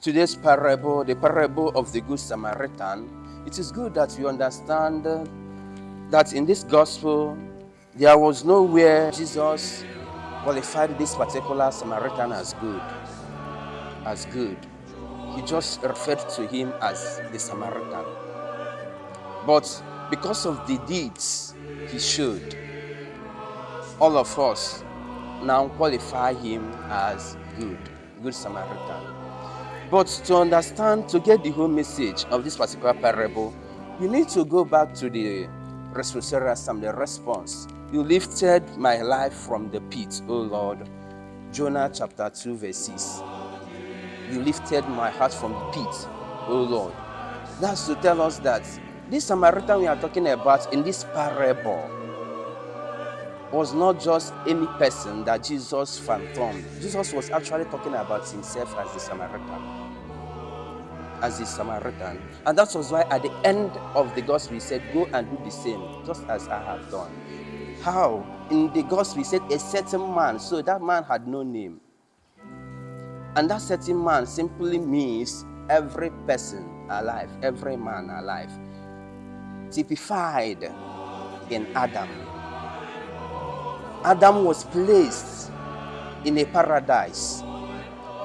today's parable, the parable of the Good Samaritan, it is good that you understand that in this gospel, there was nowhere Jesus qualified this particular Samaritan as good. He just referred to him as the Samaritan. But because of the deeds he showed, all of us now qualify him as good Samaritan. But to understand, to get the whole message of this particular parable, you need to go back to the responsorial psalm, the response. You lifted my life from the pit, O Lord. Jonah chapter 2 verse 6. You lifted my heart from the pit, O Lord. That's to tell us that this Samaritan we are talking about in this parable was not just any person that Jesus fathomed. Jesus was actually talking about himself as the Samaritan. And that was why at the end of the gospel he said, go and do the same, just as I have done. How? In the gospel he said, a certain man. So that man had no name. And that certain man simply means every person alive, every man alive. Typified in Adam. Adam was placed in a paradise,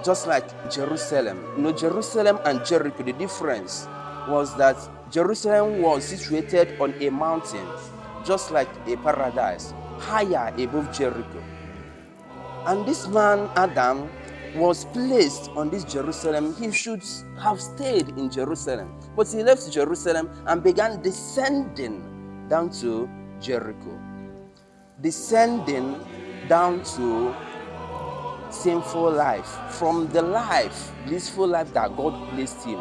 just like Jerusalem. You know, Jerusalem and Jericho, the difference was that Jerusalem was situated on a mountain, just like a paradise, higher above Jericho. And this man, Adam, was placed on this Jerusalem. He should have stayed in Jerusalem, but he left Jerusalem and began descending down to Jericho. Descending down to sinful life. From the life, blissful life that God placed him,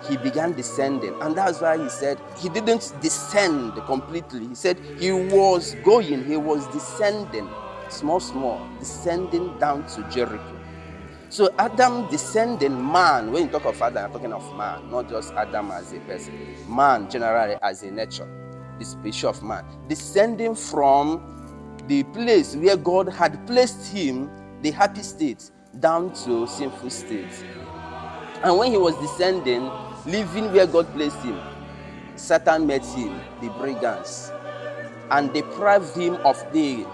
he began descending. And that's why he said he didn't descend completely. He said he was going, he was descending, small, descending down to Jericho. So Adam descending, man, when you talk of Adam, you're talking of man, not just Adam as a person. Man generally as a nature, the species of man. Descending from the place where God had placed him, the happy state, down to sinful state. And when he was descending, living where God placed him, Satan met him, the brigands, and deprived him of the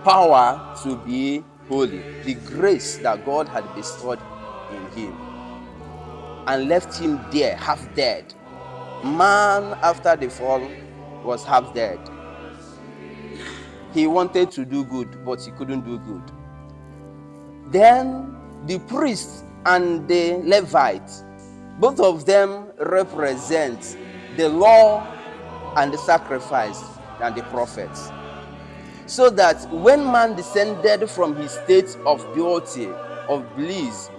power to be holy, the grace that God had bestowed in him, and left him there, half dead. Man, after the fall, was half dead. He wanted to do good, but he couldn't do good. Then the priest and the Levite, both of them represent the law and the sacrifice and the prophets. So that when man descended from his state of beauty, of bliss,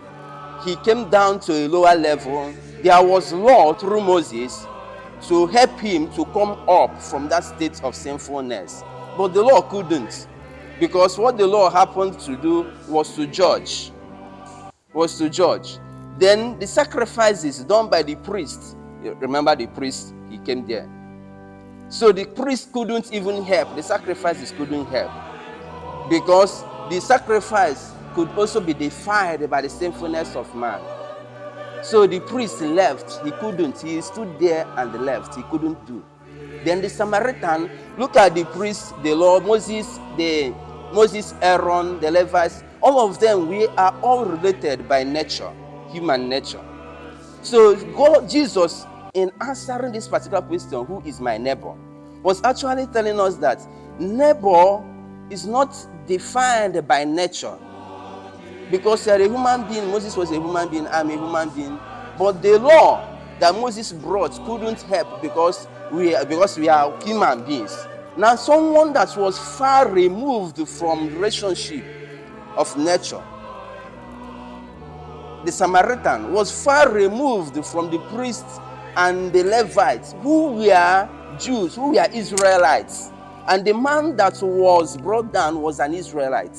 he came down to a lower level. There was law through Moses to help him to come up from that state of sinfulness. But the law couldn't, because what the law happened to do was to judge. Then the sacrifices done by the priest, remember the priest, he came there. So the priest couldn't even help, the sacrifices couldn't help, because the sacrifice could also be defiled by the sinfulness of man. So the priest left, he stood there and left, he couldn't do. Then the Samaritan, look at the priest, the law, Moses, Aaron, the Levites, all of them, we are all related by nature, human nature. So God, Jesus, in answering this particular question, who is my neighbor, was actually telling us that neighbor is not defined by nature. Because you're a human being, Moses was a human being, I'm a human being. But the law that Moses brought couldn't help because we are human beings. Now someone that was far removed from relationship of nature, the Samaritan, was far removed from the priests and the Levites, who were Jews, who were Israelites. And the man that was brought down was an Israelite.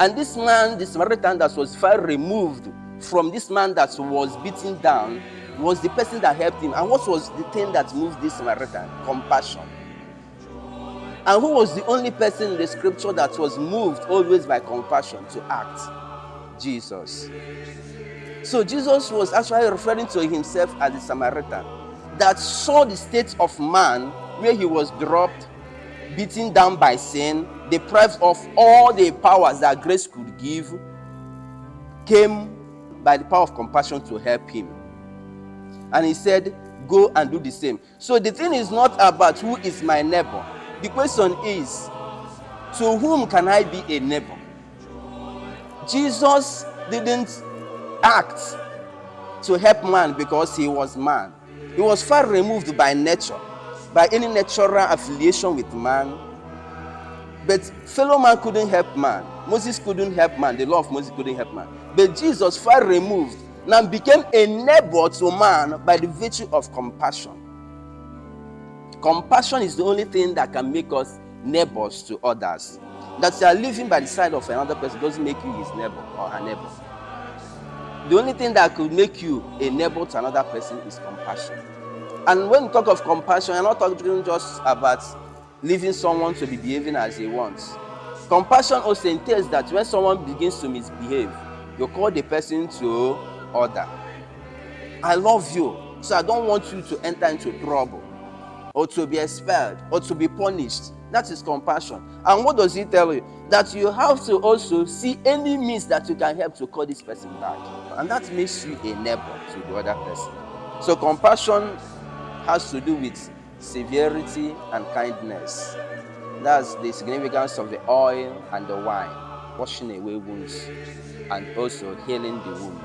And this man, the Samaritan that was far removed from this man that was beaten down, was the person that helped him. And what was the thing that moved this Samaritan? Compassion. And who was the only person in the scripture that was moved always by compassion to act? Jesus. So Jesus was actually referring to himself as the Samaritan that saw the state of man where he was dropped, beaten down by sin, deprived of all the powers that grace could give, came by the power of compassion to help him. And he said, go and do the same. So the thing is not about who is my neighbor. The question is, to whom can I be a neighbor? Jesus didn't act to help man because he was man. He was far removed by nature, by any natural affiliation with man. But fellow man couldn't help man. Moses couldn't help man. The law of Moses couldn't help man. But Jesus, far removed, now became a neighbor to man by the virtue of compassion. Compassion is the only thing that can make us neighbors to others. That you are living by the side of another person doesn't make you his neighbor or her neighbor. The only thing that could make you a neighbor to another person is compassion. And when we talk of compassion, I'm not talking just about leaving someone to be behaving as he wants. Compassion also entails that when someone begins to misbehave, you call the person to order. I love you, so I don't want you to enter into trouble, or to be expelled, or to be punished. That is compassion. And what does he tell you? That you have to also see any means that you can help to call this person back. And that makes you a neighbor to the other person. So compassion has to do with severity and kindness. That's the significance of the oil and the wine, washing away wounds and also healing the wound.